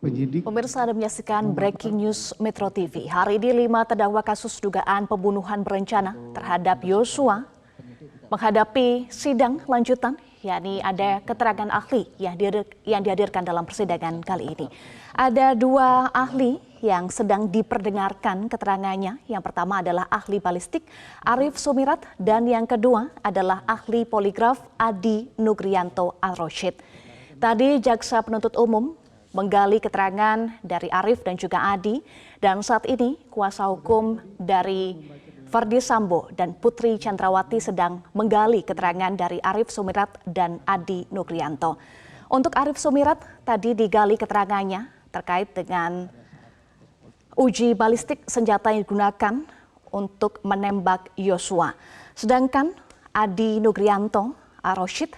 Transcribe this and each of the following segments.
penyidik. Pemirsa, Anda menyaksikan Breaking News Metro TV. Hari ini 5 terdakwa kasus dugaan pembunuhan berencana terhadap Yosua menghadapi sidang lanjutan, yakni ada keterangan ahli yang dihadirkan dalam persidangan kali ini. Ada dua ahli yang sedang diperdengarkan keterangannya. Yang pertama adalah ahli balistik Arief Sumirat dan yang kedua adalah ahli poligraf Adi Nugrianto Al-Roshid. Tadi jaksa penuntut umum menggali keterangan dari Arief dan juga Adi, dan saat ini kuasa hukum dari Ferdi Sambo dan Putri Chandrawati sedang menggali keterangan dari Arief Sumirat dan Adi Nugrianto. Untuk Arief Sumirat tadi digali keterangannya terkait dengan uji balistik senjata yang digunakan untuk menembak Yosua. Sedangkan Adi Nugrianto Al-Roshid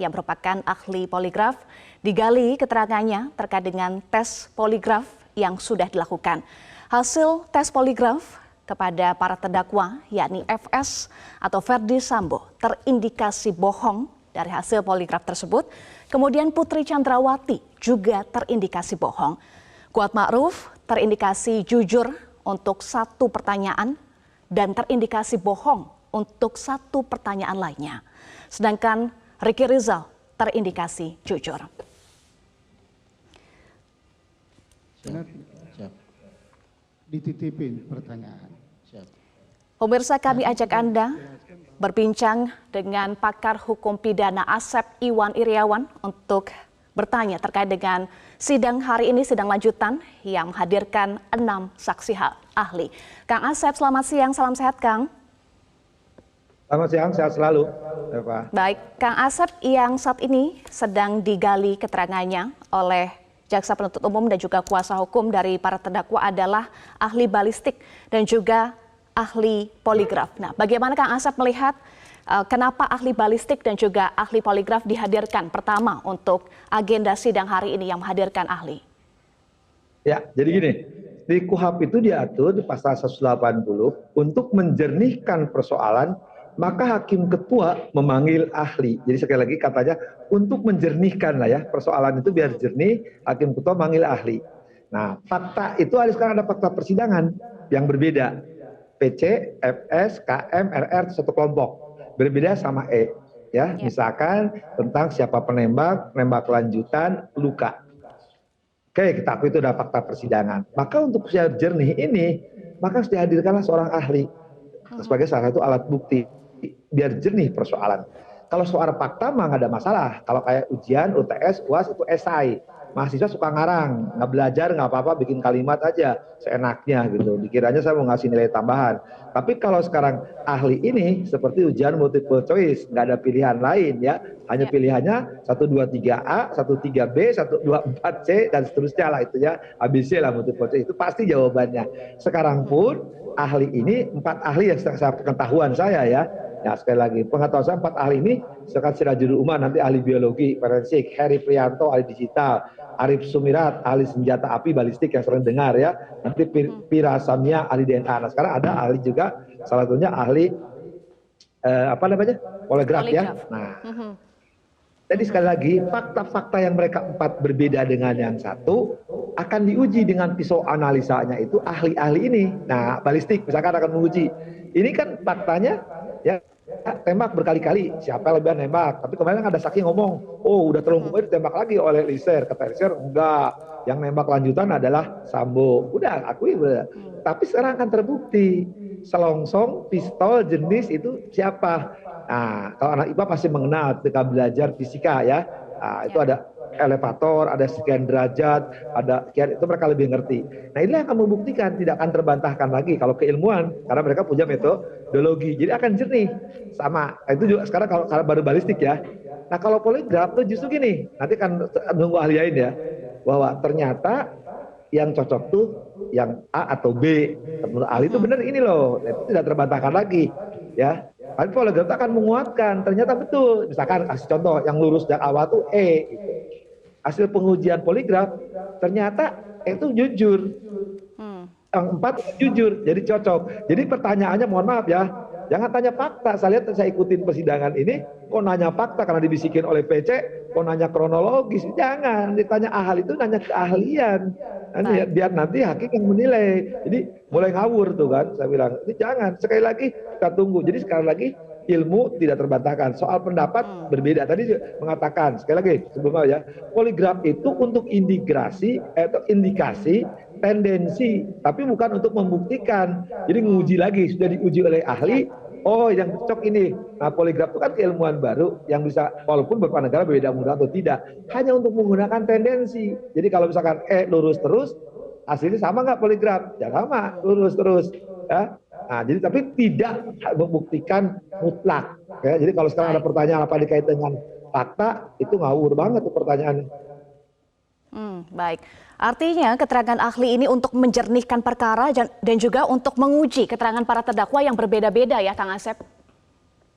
yang merupakan ahli poligraf digali keterangannya terkait dengan tes poligraf yang sudah dilakukan. Hasil tes poligraf kepada para terdakwa yakni FS atau Ferdi Sambo terindikasi bohong dari hasil poligraf tersebut. Kemudian Putri Chandrawati juga terindikasi bohong. Kuat Ma'ruf terindikasi jujur untuk satu pertanyaan dan terindikasi bohong untuk satu pertanyaan lainnya. Sedangkan Ricky Rizal terindikasi jujur. Siap. Dititipin pertanyaan. Siap. Pemirsa, kami ajak Anda berbincang dengan pakar hukum pidana Asep Iwan Iriawan untuk bertanya terkait dengan sidang hari ini, sidang lanjutan yang menghadirkan 6 saksi ahli. Kang Asep, selamat siang, salam sehat Kang. Selamat siang, sehat selalu. Baik, Kang Asep yang saat ini sedang digali keterangannya oleh jaksa penuntut umum dan juga kuasa hukum dari para terdakwa adalah ahli balistik dan juga ahli poligraf. Nah, bagaimana Kang Asep melihat kenapa ahli balistik dan juga ahli poligraf dihadirkan pertama untuk agenda sidang hari ini yang menghadirkan ahli? Ya, jadi gini, di KUHP itu diatur di pasal 180 untuk menjernihkan persoalan, maka hakim ketua memanggil ahli. Jadi sekali lagi katanya untuk menjernihkan lah ya persoalan itu biar jernih, hakim ketua manggil ahli. Nah, fakta itu sekarang ada fakta persidangan yang berbeda. PC, FS, KM, RR satu kelompok. Berbeda sama E. Ya, misalkan tentang siapa penembak, penembak lanjutan, luka. Oke, kita akui itu ada fakta persidangan. Maka untuk siap jernih ini, maka harus dihadirkanlah seorang ahli sebagai salah satu alat bukti biar jernih persoalan. Kalau soal fakta mah nggak ada masalah. Kalau kayak ujian, UTS, UAS itu esai. Mahasiswa suka ngarang, nggak belajar nggak apa-apa, bikin kalimat aja seenaknya gitu. Dikiranya saya mau ngasih nilai tambahan. Tapi kalau sekarang ahli ini seperti ujian multiple choice, nggak ada pilihan lain ya. Hanya pilihannya 1, 2, 3A, 1, 3B, 1, 2, 4C dan seterusnya lah itu ya. ABC lah multiple choice itu pasti jawabannya. Sekarang pun ahli ini 4 ahli yang pengetahuan saya ya. Ya sekali lagi pengetahuan saya 4 ahli ini sekarang Sirajul Umar nanti ahli biologi forensik, Heri Prianto ahli digital, Arief Sumirat ahli senjata api balistik yang sering dengar ya, nanti Pira Samia ahli DNA. Nah sekarang ada ahli juga salah satunya ahli poligraf ya. Nah jadi sekali lagi fakta-fakta yang mereka 4 berbeda dengan yang satu akan diuji dengan pisau analisanya itu ahli-ahli ini. Nah balistik misalkan akan menguji ini kan faktanya ya tembak berkali-kali siapa yang lebih nembak, tapi kemarin ada saksi ngomong oh udah terlalu ditembak lagi oleh Eliezer, kata Eliezer enggak, yang nembak lanjutan adalah Sambo, udah akui udah. Tapi sekarang akan terbukti selongsong pistol jenis itu siapa. Nah kalau anak IPA pasti mengenal ketika belajar fisika ya. Nah, itu ada elevator, ada sekian derajat, ada sekian, itu mereka lebih ngerti. Nah inilah yang akan membuktikan, tidak akan terbantahkan lagi kalau keilmuan, karena mereka punya metodologi, jadi akan jernih. Sama, nah, itu juga sekarang kalau baru balistik ya. Nah kalau poligraf tuh justru gini, nanti kan nunggu ahli lain ya, bahwa ternyata yang cocok tuh yang A atau B. Menurut ahli itu benar ini loh, itu tidak terbantahkan lagi ya. Tapi poligraf akan menguatkan, ternyata betul. Misalkan kasih contoh, yang lurus dari awal tuh E gitu. Hasil pengujian poligraf ternyata itu jujur, yang 4 jujur, jadi cocok. Jadi pertanyaannya mohon maaf ya, jangan tanya fakta. Saya lihat saya ikutin persidangan ini, kok nanya fakta karena dibisikin oleh PC, kok nanya kronologis, jangan ditanya ahli itu nanya keahlian. Nanti biar nanti hakim yang menilai. Jadi mulai ngawur tuh kan, saya bilang. Ini jangan. Sekali lagi kita tunggu. Jadi sekali lagi ilmu tidak terbantahkan. Soal pendapat berbeda. Tadi mengatakan sekali lagi sebelumnya ya, poligraf itu untuk indikasi atau indikasi tendensi, tapi bukan untuk membuktikan. Jadi nguji lagi, sudah diuji oleh ahli. Oh, yang cocok ini. Nah, poligraf itu kan keilmuan baru yang bisa, walaupun beberapa negara berbeda menggunakan atau tidak, hanya untuk menggunakan tendensi. Jadi kalau misalkan lurus terus, hasilnya sama nggak poligraf? Ya sama, lurus terus. Ya. Nah, jadi tapi tidak membuktikan mutlak. Ya. Jadi kalau sekarang ada pertanyaan apa dikait dengan fakta, itu ngawur banget tuh pertanyaannya. Baik. Artinya keterangan ahli ini untuk menjernihkan perkara dan juga untuk menguji keterangan para terdakwa yang berbeda-beda ya, Kang Asep?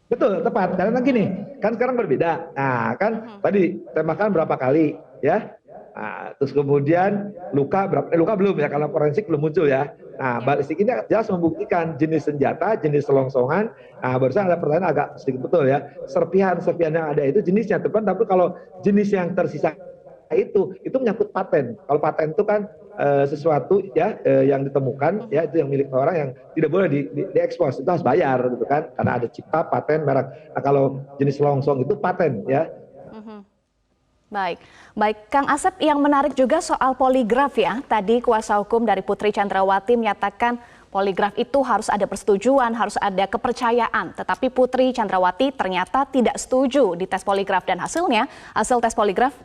Betul, tepat. Karena gini, kan sekarang berbeda. Nah, kan tadi tembakan berapa kali, ya? Nah, terus kemudian luka belum ya, kalau forensik belum muncul ya. Nah, balistik ini jelas membuktikan jenis senjata, jenis selongsongan. Nah, barusan ada pertanyaan agak sedikit betul ya. Serpihan yang ada itu jenisnya tepat, tapi kalau jenis yang tersisa itu menyangkut paten. Kalau paten itu kan sesuatu ya yang ditemukan ya, itu yang milik orang yang tidak boleh diekspos, itu harus bayar gitu kan, karena ada cipta, paten, merek. Nah, kalau jenis longsong itu paten ya. Baik, Kang Asep, yang menarik juga soal poligraf ya. Tadi kuasa hukum dari Putri Chandrawati menyatakan poligraf itu harus ada persetujuan, harus ada kepercayaan. Tetapi Putri Chandrawati ternyata tidak setuju di tes poligraf dan hasilnya, hasil tes poligraf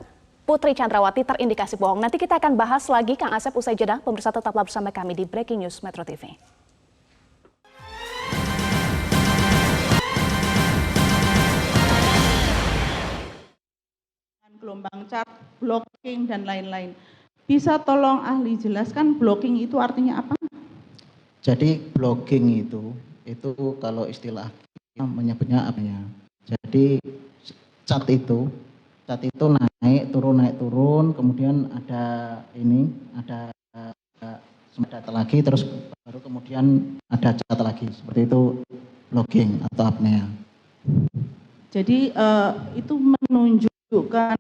Putri Chandrawati terindikasi bohong. Nanti kita akan bahas lagi, Kang Asep, usai jeda. Pemirsa tetaplah bersama kami di Breaking News Metro TV. Gelombang cat, blocking, dan lain-lain. Bisa tolong ahli jelaskan blocking itu artinya apa? Jadi blocking itu kalau istilah menyebutnya apa ya? Jadi cat itu naik turun, kemudian ada data lagi, terus baru kemudian ada cat lagi, seperti itu blocking atau apnea. Jadi itu menunjukkan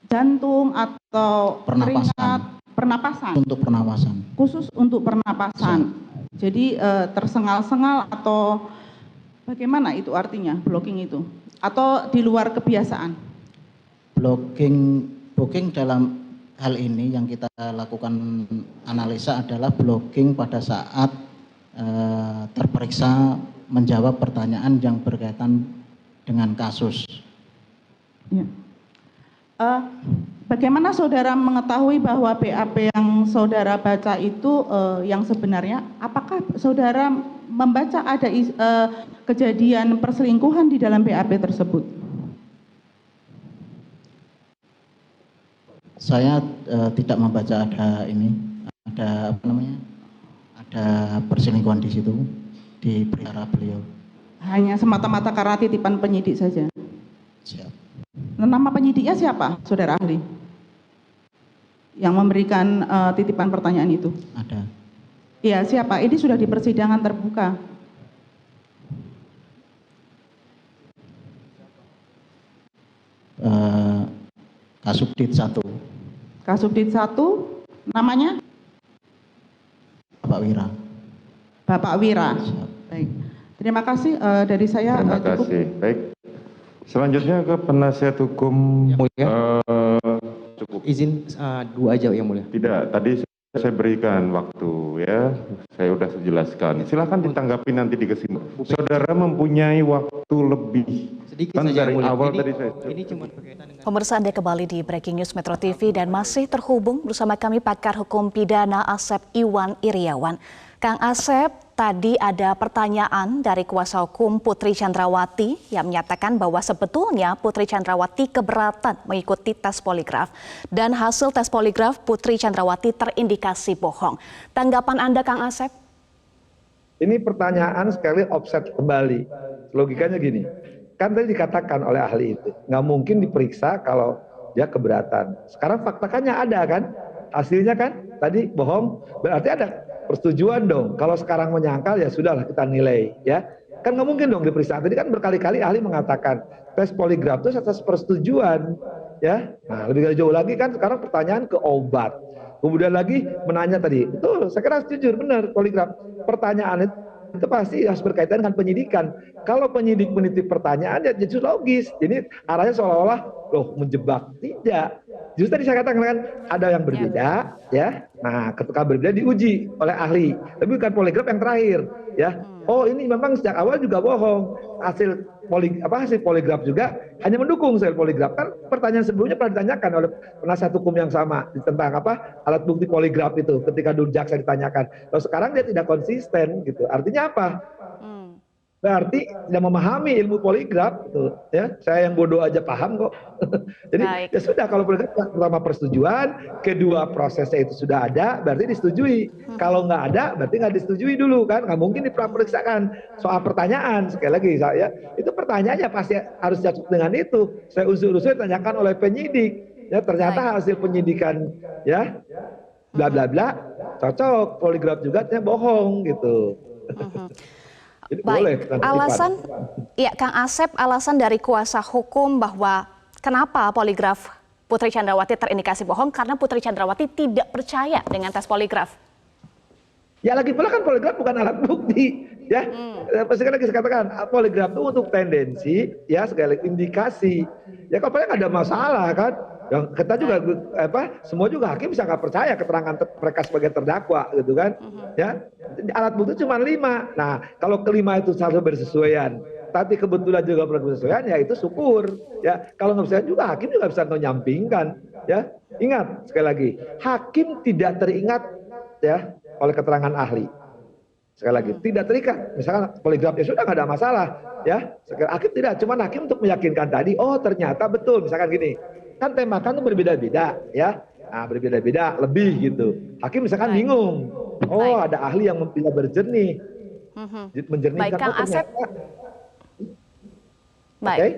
jantung atau pernapasan. Untuk pernapasan. Khusus untuk pernapasan. Jadi tersengal-sengal atau bagaimana itu artinya blocking itu? Atau di luar kebiasaan? Blocking dalam hal ini yang kita lakukan analisa adalah blocking pada saat terperiksa menjawab pertanyaan yang berkaitan dengan kasus. Ya. Bagaimana saudara mengetahui bahwa BAP yang saudara baca itu yang sebenarnya? Apakah saudara membaca ada kejadian perselingkuhan di dalam BAP tersebut? Saya tidak membaca ada perselingkuhan di situ di perkara beliau. Hanya semata-mata karena titipan penyidik saja. Siap. Nama penyidiknya siapa, saudara ahli? Yang memberikan titipan pertanyaan itu? Ada. Iya, siapa? Ini sudah di persidangan terbuka. Kasubdit 1. Kasubdit 1, namanya? Bapak Wira. Bapak Wira. Siap. Baik. Terima kasih dari saya. Terima kasih. Baik. Selanjutnya ke penasihat hukum. Yang mulia. Cukup. Izin dua aja yang mulia. Tidak, tadi saya berikan waktu ya. Saya sudah jelaskan. Silakan ditanggapi nanti di kesimpulan. Saudara mempunyai waktu lebih. Sedikit Kan saja dari yang mulia. awal tadi saya. Ini cuma berkaitan dengan. Pemirsa, Anda kembali di Breaking News Metro TV dan masih terhubung bersama kami pakar hukum pidana Asep Iwan Iriawan. Kang Asep, tadi ada pertanyaan dari kuasa hukum Putri Chandrawati yang menyatakan bahwa sebetulnya Putri Chandrawati keberatan mengikuti tes poligraf dan hasil tes poligraf Putri Chandrawati terindikasi bohong. Tanggapan Anda, Kang Asep? Ini pertanyaan sekali offset kembali. Logikanya gini, kan tadi dikatakan oleh ahli itu, nggak mungkin diperiksa kalau dia keberatan. Sekarang faktakannya ada kan, hasilnya kan tadi bohong, berarti ada persetujuan dong. Kalau sekarang menyangkal ya sudahlah kita nilai ya. Kan nggak mungkin dong diperiksa. Tadi kan berkali-kali ahli mengatakan tes poligraf itu atas persetujuan, ya. Nah, lebih jauh lagi kan sekarang pertanyaan ke obat. Kemudian lagi menanya tadi, betul, saya kira setuju, benar poligraf. Pertanyaan itu pasti harus berkaitan dengan penyidikan. Kalau penyidik menitip pertanyaan ya justru logis. Jadi arahnya seolah-olah loh menjebak. Tidak. Justru tadi saya katakan kan ada yang berbeda, ya. Nah, ketika berbeda diuji oleh ahli. Tapi bukan poligraf yang terakhir, ya. Oh, ini memang sejak awal juga bohong. Hasil poligraf juga hanya mendukung hasil poligraf. Kan pertanyaan sebelumnya pernah ditanyakan oleh penasihat hukum yang sama tentang alat bukti poligraf itu ketika dulu jaksa ditanyakan. Lalu sekarang dia tidak konsisten gitu. Artinya apa? Berarti tidak memahami ilmu poligraf gitu, ya. Saya yang bodoh aja paham kok. Jadi Baik. ya sudah, kalau poligraf pertama persetujuan, kedua prosesnya itu sudah ada, berarti disetujui. Kalau nggak ada, berarti nggak disetujui dulu kan, nggak mungkin diperiksakan. Soal pertanyaan, sekali lagi saya, itu pertanyaannya pasti harus cocok dengan itu. Saya usur-usur tanyakan oleh penyidik, ya ternyata hasil penyidikan, ya bla bla bla, cocok, poligraf juga ternyata bohong gitu. Jadi boleh, Baik, alasan, ya Kang Asep, alasan dari kuasa hukum bahwa kenapa poligraf Putri Chandrawati terindikasi bohong karena Putri Chandrawati tidak percaya dengan tes poligraf. Ya lagi pula kan poligraf bukan alat bukti, ya. Sekali lagi saya katakan, poligraf itu untuk tendensi, ya sekali lagi indikasi. Ya kalau nggak ada masalah kan. Yang kita juga semua juga hakim bisa nggak percaya keterangan mereka sebagai terdakwa gitu kan, ya. Alat bukti cuma 5. Nah kalau kelima itu selalu bersesuaian, tapi kebetulan juga bersesuaian, ya itu syukur, ya. Kalau nggak bisa juga hakim juga bisa menyampingkan, ya. Ingat sekali lagi, hakim tidak teringat, ya, oleh keterangan ahli. Sekali lagi tidak terikat. Misalkan poligraf ya sudah nggak ada masalah, ya. Hakim tidak, cuma hakim untuk meyakinkan tadi, oh ternyata betul, misalkan gini. Kan tembakan itu berbeda-beda, ya. Nah, berbeda-beda lebih gitu. Hakim misalkan bingung. Oh, ada ahli yang bisa berjernih. Menjernihkan. Baik, Kang Asep. Baik. Okay.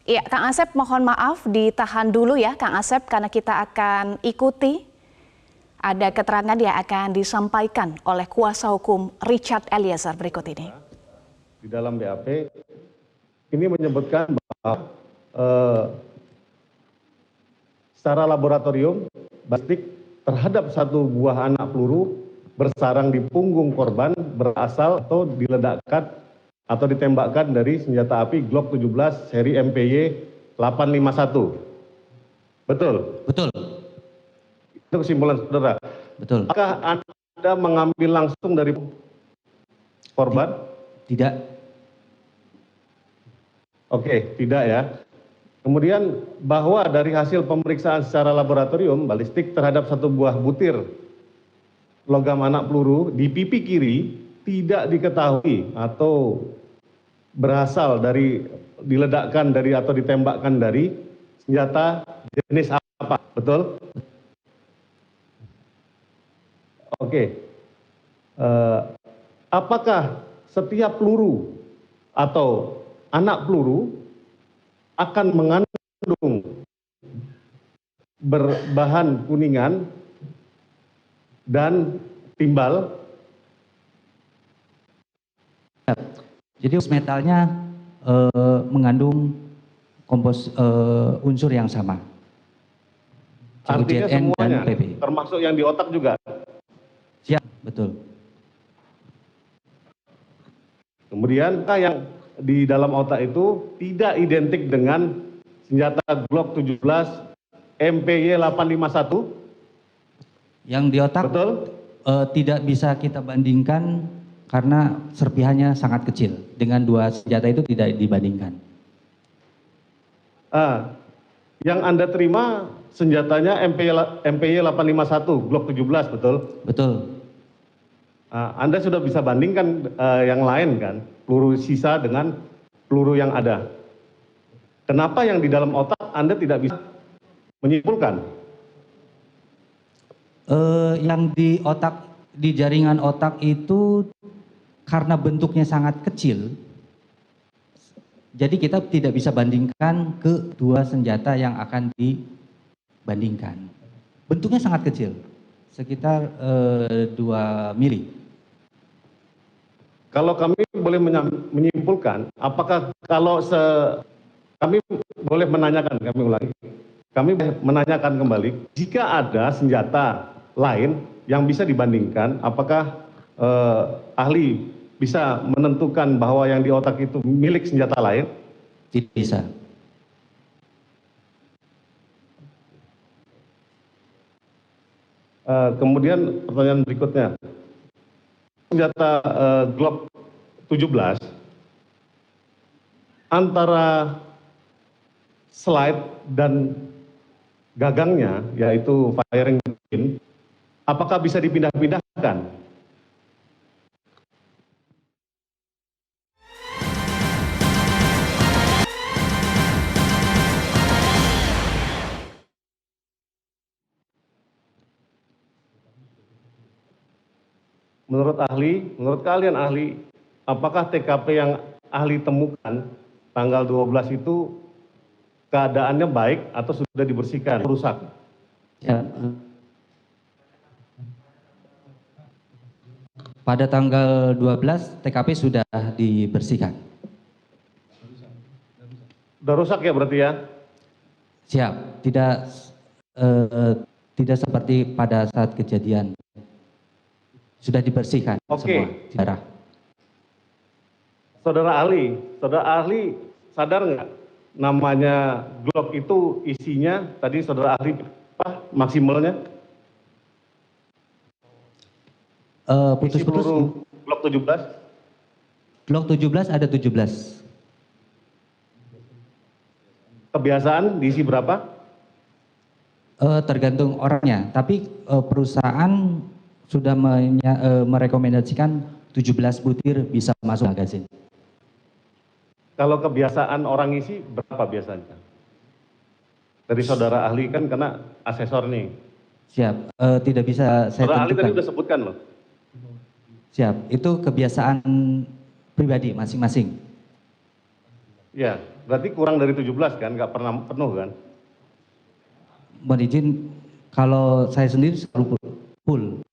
Iya, Kang Asep mohon maaf ditahan dulu ya Kang Asep karena kita akan ikuti ada keterangan yang akan disampaikan oleh kuasa hukum Richard Eliezer berikut ini. Di dalam BAP ini menyebutkan bahwa secara laboratorium balistik terhadap satu buah anak peluru bersarang di punggung korban berasal atau diledakkan atau ditembakkan dari senjata api Glock 17 seri MPY 851. Betul? Betul. Itu kesimpulan saudara. Betul. Apakah Anda mengambil langsung dari korban? Tidak. Oke, tidak ya. Kemudian bahwa dari hasil pemeriksaan secara laboratorium balistik terhadap satu buah butir logam anak peluru di pipi kiri tidak diketahui atau berasal dari diledakkan dari atau ditembakkan dari senjata jenis apa, betul? Oke. Apakah setiap peluru atau anak peluru akan mengandung berbahan kuningan dan timbal? Jadi metalnya mengandung unsur yang sama. Artinya CuZN semuanya, dan PP. termasuk yang di otak juga? Siap, betul. Kemudian yang di dalam otak itu tidak identik dengan senjata Glock 17 MPY 851? Yang di otak betul? Tidak bisa kita bandingkan karena serpihannya sangat kecil. Dengan dua senjata itu tidak dibandingkan. Yang Anda terima senjatanya MPY 851 Glock 17, betul? Betul. Anda sudah bisa bandingkan yang lain kan, peluru sisa dengan peluru yang ada. Kenapa yang di dalam otak Anda tidak bisa menyimpulkan? Yang di otak, di jaringan otak itu karena bentuknya sangat kecil, jadi kita tidak bisa bandingkan ke dua senjata yang akan dibandingkan. Bentuknya sangat kecil, sekitar 2 mili. Kalau kami boleh menyimpulkan, apakah kalau kami boleh menanyakan, kami ulangi, kami menanyakan kembali, jika ada senjata lain yang bisa dibandingkan, apakah ahli bisa menentukan bahwa yang di otak itu milik senjata lain? Tidak bisa. Kemudian pertanyaan berikutnya, senjata Glock 17 antara slide dan gagangnya, yaitu firing pin, apakah bisa dipindah-pindahkan? Menurut ahli, menurut kalian ahli, apakah TKP yang ahli temukan tanggal 12 itu keadaannya baik atau sudah dibersihkan, rusak? Ya. Pada tanggal 12 TKP sudah dibersihkan. Sudah rusak ya berarti ya? Siap, tidak seperti pada saat kejadian. Sudah dibersihkan semua darah. Saudara ahli sadar nggak namanya Glock itu isinya, tadi saudara ahli apa maksimalnya? Putus-putus. Glock 17? Glock 17 ada 17. Kebiasaan diisi berapa? Tergantung orangnya, tapi perusahaan sudah merekomendasikan 17 butir bisa masuk magazin. Kalau kebiasaan orang isi berapa biasanya? Dari saudara ahli kan karena asesor nih. Siap, tidak bisa saya saudara ahli tentukan. tadi udah sebutkan loh. Siap, itu kebiasaan pribadi masing-masing. Ya, berarti kurang dari 17 kan, nggak pernah penuh kan? Mohon izin, kalau saya sendiri selalu full.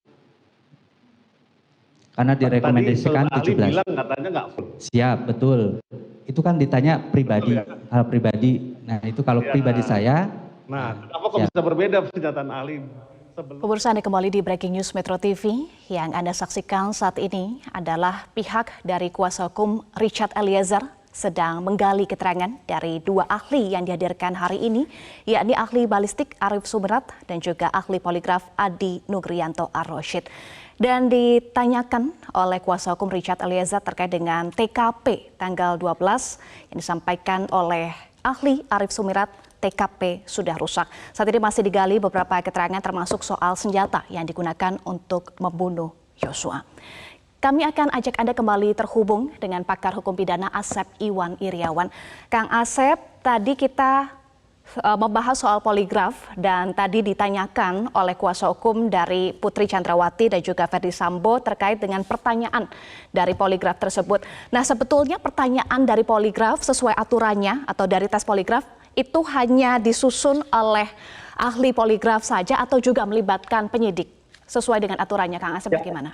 Karena direkomendasikan tadi 17. ahli bilang katanya nggak full. Siap, betul. Itu kan ditanya pribadi, Betul, ya? hal pribadi. Nah itu kalau Ya. pribadi saya. Nah, kenapa kok bisa berbeda pernyataan ahli? Pemirsa, Anda kembali di Breaking News Metro TV. Yang Anda saksikan saat ini adalah pihak dari kuasa hukum Richard Eliezer sedang menggali keterangan dari dua ahli yang dihadirkan hari ini, yakni ahli balistik Arief Sumirat dan juga ahli poligraf Adi Nugrianto Ar-Rasyid. Dan ditanyakan oleh kuasa hukum Richard Eliezer terkait dengan TKP tanggal 12 yang disampaikan oleh ahli Arief Sumirat, TKP sudah rusak. Saat ini masih digali beberapa keterangan termasuk soal senjata yang digunakan untuk membunuh Yosua. Kami akan ajak Anda kembali terhubung dengan pakar hukum pidana Asep Iwan Iriawan. Kang Asep, tadi kita membahas soal poligraf dan tadi ditanyakan oleh kuasa hukum dari Putri Chandrawati dan juga Ferdi Sambo terkait dengan pertanyaan dari poligraf tersebut. Nah, sebetulnya pertanyaan dari poligraf sesuai aturannya atau dari tes poligraf itu hanya disusun oleh ahli poligraf saja atau juga melibatkan penyidik sesuai dengan aturannya, Kang Asep, bagaimana?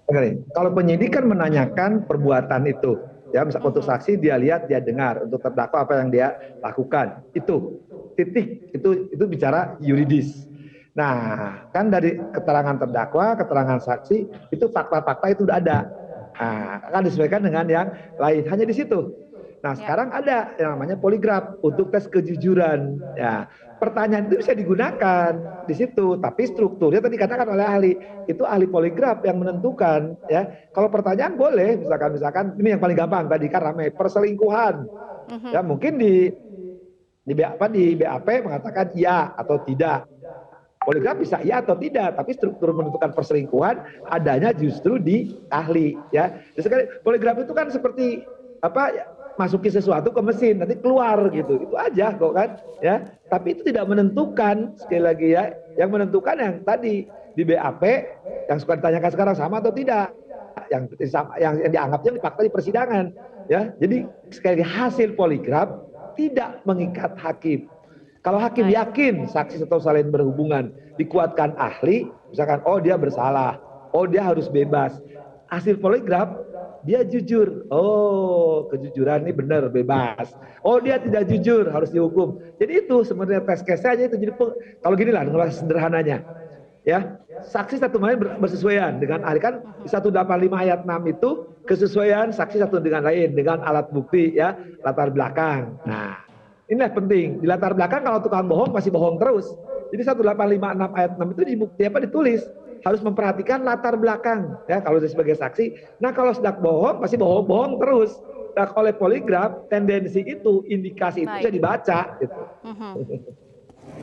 Oke, kalau penyidik kan menanyakan perbuatan itu. Ya, misalnya untuk saksi dia lihat, dia dengar, untuk terdakwa apa yang dia lakukan. Itu titik, itu bicara yuridis. Nah, kan dari keterangan terdakwa, keterangan saksi, itu fakta-fakta itu udah ada. Nah, akan disesuaikan dengan yang lain, hanya di situ. Nah, sekarang ada yang namanya poligraf untuk tes kejujuran. Ya, pertanyaan itu bisa digunakan di situ, tapi strukturnya tadi katakan oleh ahli, itu ahli poligraf yang menentukan. Ya, kalau pertanyaan boleh, misalkan ini yang paling gampang tadi kan ramai perselingkuhan. Ya, mungkin di BAP mengatakan iya atau tidak. Poligraf bisa iya atau tidak, tapi struktur menentukan perselingkuhan adanya justru di ahli. Ya, sekali poligraf itu kan seperti apa? Masukin sesuatu ke mesin, nanti keluar gitu, itu aja kok kan, ya. Tapi itu tidak menentukan, sekali lagi ya, yang menentukan yang tadi di BAP yang suka ditanyakan sekarang sama atau tidak, yang dianggapnya fakta di persidangan, ya. Jadi sekali lagi hasil poligraf tidak mengikat hakim. Kalau hakim yakin saksi atau saling berhubungan, dikuatkan ahli, misalkan oh dia bersalah, oh dia harus bebas, hasil poligraf dia jujur. Oh, kejujuran ini benar, bebas. Oh, dia tidak jujur, harus dihukum. Jadi itu sebenarnya test case-nya itu. Jadi kalau gini lah, sederhananya. Ya, saksi satu lain bersesuaian dengan ahli, kan 185 ayat 6 itu kesesuaian saksi satu dengan lain dengan alat bukti, ya, latar belakang. Nah, inilah penting. Di latar belakang kalau tukang bohong masih bohong terus. Jadi 185 ayat 6 itu ditulis harus memperhatikan latar belakang, ya, kalau dia sebagai saksi. Nah, kalau sedang bohong masih bohong terus. Nah, oleh poligraf tendensi itu, indikasi itu bisa dibaca gitu.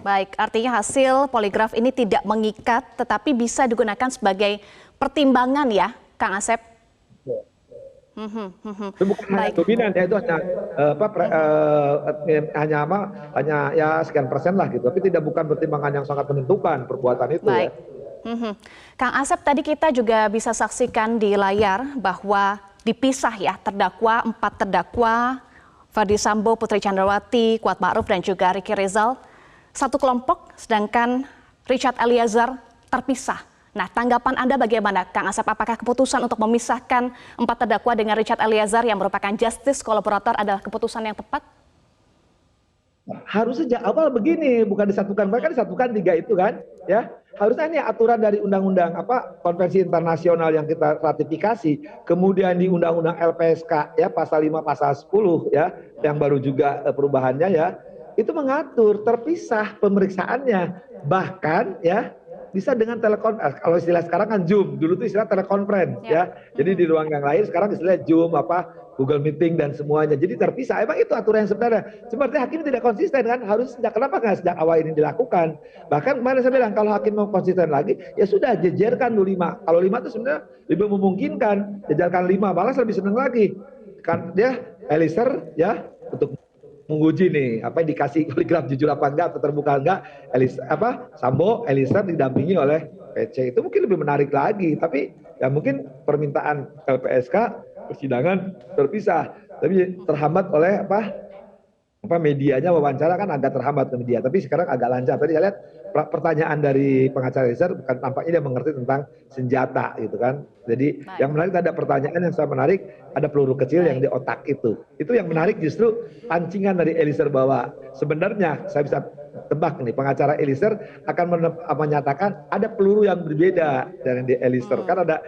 Baik, artinya hasil poligraf ini tidak mengikat, tetapi bisa digunakan sebagai pertimbangan ya, Kang Asep? Itu bukan hanya dominan, ya, itu hanya ya sekian persen lah gitu, tapi bukan pertimbangan yang sangat menentukan perbuatan itu. Baik. Ya. Kang Asep, tadi kita juga bisa saksikan di layar bahwa dipisah ya, 4 terdakwa, Ferdy Sambo, Putri Chandrawati, Kuat Ma'ruf, dan juga Ricky Rizal, satu kelompok, sedangkan Richard Eliezer terpisah. Nah, tanggapan Anda bagaimana, Kang Asep? Apakah keputusan untuk memisahkan 4 terdakwa dengan Richard Eliezer yang merupakan justice kolaborator adalah keputusan yang tepat? Harus sejak awal begini, bukan disatukan. Mereka disatukan 3 itu kan, ya. Harusnya ini aturan dari undang-undang konvensi internasional yang kita ratifikasi, kemudian di undang-undang LPSK ya pasal 5 pasal 10 ya, yang baru juga perubahannya ya. Itu mengatur terpisah pemeriksaannya, bahkan ya bisa dengan kalau istilah sekarang kan Zoom, dulu itu istilah telekonferensi ya. Jadi di ruang yang lain sekarang istilah Zoom, Google Meeting dan semuanya. Jadi terpisah. Emang itu aturan yang sebenarnya. Seperti hakim tidak konsisten kan, harus kenapa nggak sejak awal ini dilakukan? Bahkan kemarin saya bilang kalau hakim mau konsisten lagi, ya sudah jejerkan dulu 5. Kalau 5 itu sebenarnya lebih memungkinkan, jejerkan 5, malah lebih senang lagi. Kan dia Eliezer ya untuk menguji nih dikasih poligraf jujur apa enggak atau terbuka enggak, Sambo Eliezer didampingi oleh PC, itu mungkin lebih menarik lagi. Tapi ya mungkin permintaan LPSK persidangan terpisah, tapi terhambat oleh medianya, wawancara kan agak terhambat ke media, tapi sekarang agak lancar. Tadi saya lihat pertanyaan dari pengacara Eliezer bukan, tampaknya dia mengerti tentang senjata gitu kan. Jadi yang menarik ada pertanyaan yang sangat menarik, ada peluru kecil yang di otak itu yang menarik justru pancingan dari Eliezer, bahwa sebenarnya saya bisa tebak nih pengacara Eliezer akan menyatakan ada peluru yang berbeda dari di Eliezer, kan ada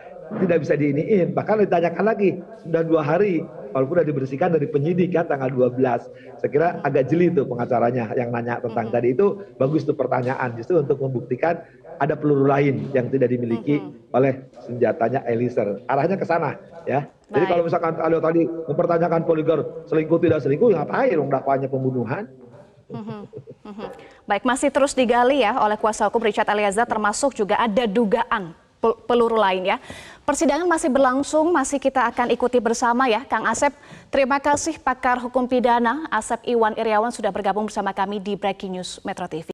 tidak bisa diiniin, bahkan ditanyakan lagi sudah 2 hari walaupun sudah dibersihkan dari penyidik kan tanggal 12. Saya kira agak jeli tuh pengacaranya yang nanya tentang tadi itu, bagus tuh pertanyaan justru untuk membuktikan ada peluru lain yang tidak dimiliki oleh senjatanya Eliezer. Arahnya ke sana ya. Jadi kalau misalkan tadi mempertanyakan poligraf selingkuh tidak selingkuh, ya ngapain dong dakwaannya pembunuhan? Baik, masih terus digali ya oleh kuasa hukum Richard Eliezer, termasuk juga ada dugaan peluru lain ya. Persidangan masih berlangsung, masih kita akan ikuti bersama ya, Kang Asep. Terima kasih pakar hukum pidana Asep Iwan Iriawan sudah bergabung bersama kami di Breaking News Metro TV.